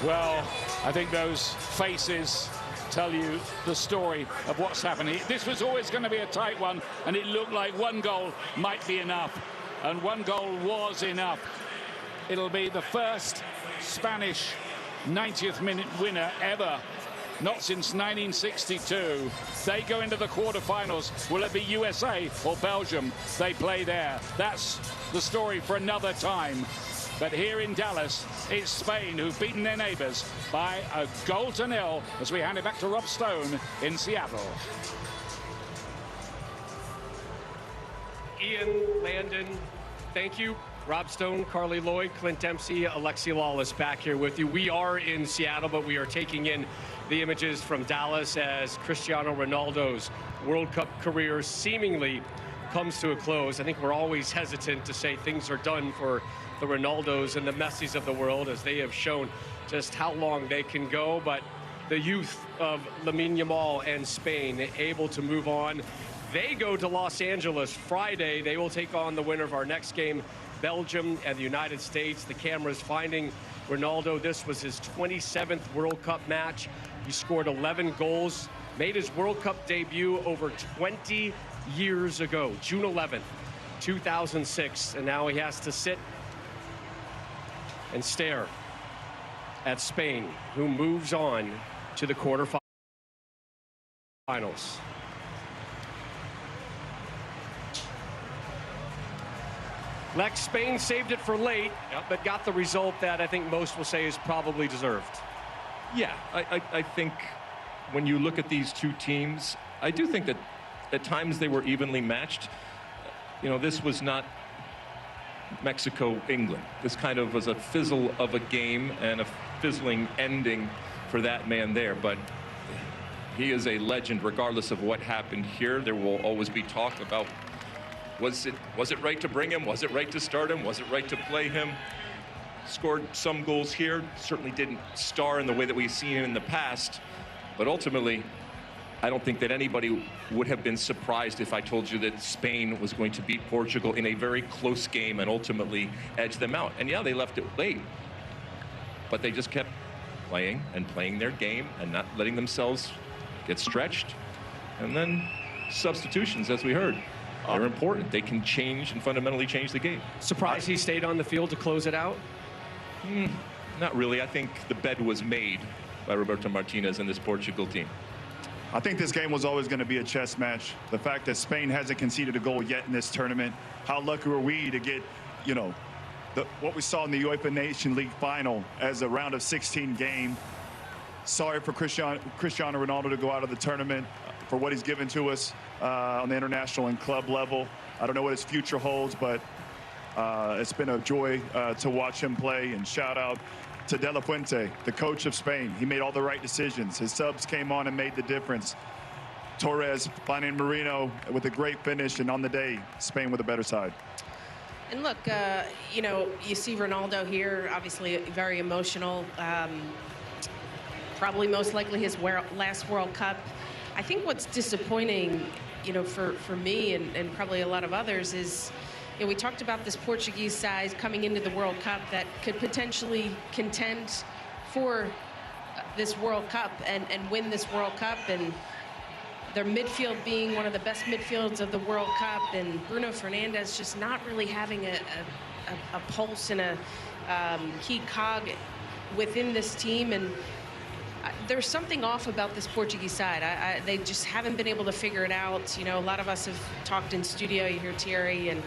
Well, I think those faces tell you the story of what's happening. This was always going to be a tight one, and it looked like one goal might be enough, and one goal was enough. It'll be the first Spanish 90th minute winner ever, not since 1962. They go into the quarterfinals. Will it be USA or Belgium? They play there. That's the story for another time. But here in Dallas, it's Spain who've beaten their neighbors by a 0-0 as we hand it back to Rob Stone in Seattle. Ian, Landon, thank you. Rob Stone, Carly Lloyd, Clint Dempsey, Alexi Lawless back here with you. We are in Seattle, but we are taking in the images from Dallas as Cristiano Ronaldo's World Cup career seemingly comes to a close. I think we're always hesitant to say things are done for the Ronaldos and the Messis of the world, as they have shown just how long they can go. But the youth of Lamine Yamal and Spain able to move on. They go to Los Angeles Friday. They will take on the winner of our next game, Belgium and the United States. The cameras finding Ronaldo. This was his 27th World Cup match. He scored 11 goals, made his World Cup debut over 20 years ago, June 11th, 2006. And now he has to sit and stare at Spain, who moves on to the quarterfinals. Lex, Spain saved it for late, but got the result that I think most will say is probably deserved. Yeah, I think when you look at these two teams, I do think that at times they were evenly matched. You know, this was not Mexico-England. This kind of was a fizzle of a game and a fizzling ending for that man there. But he is a legend regardless of what happened here. There will always be talk about was it right to bring him? Was it right to start him? Was it right to play him? Scored some goals here. Certainly didn't star in the way that we've seen him in the past. But ultimately, I don't think that anybody would have been surprised if I told you that Spain was going to beat Portugal in a very close game and ultimately edge them out. And yeah, they left it late, but they just kept playing and playing their game and not letting themselves get stretched. And then substitutions, as we heard, are important. They can change and fundamentally change the game. Surprised he stayed on the field to close it out? Not really. I think the bed was made by Roberto Martinez and this Portugal team. I think this game was always going to be a chess match. The fact that Spain hasn't conceded a goal yet in this tournament, how lucky were we to get, you know, what we saw in the UEFA Nation League final as a round of 16 game. Sorry for Cristiano Ronaldo to go out of the tournament for what he's given to us on the international and club level. I don't know what his future holds, but it's been a joy to watch him play. And shout out to De La Fuente, the coach of Spain. He made all the right decisions. His subs came on and made the difference. Torres, finding Marino with a great finish, and on the day, Spain with a better side. And look, you know, you see Ronaldo here, obviously very emotional. Probably most likely his last World Cup. I think what's disappointing, you know, for me and probably a lot of others is, you know, we talked about this Portuguese side coming into the World Cup that could potentially contend for this World Cup and win this World Cup, and their midfield being one of the best midfields of the World Cup, and Bruno Fernandes just not really having a pulse and a key cog within this team. And there's something off about this Portuguese side. They just haven't been able to figure it out. You know, a lot of us have talked in studio. You hear Thierry and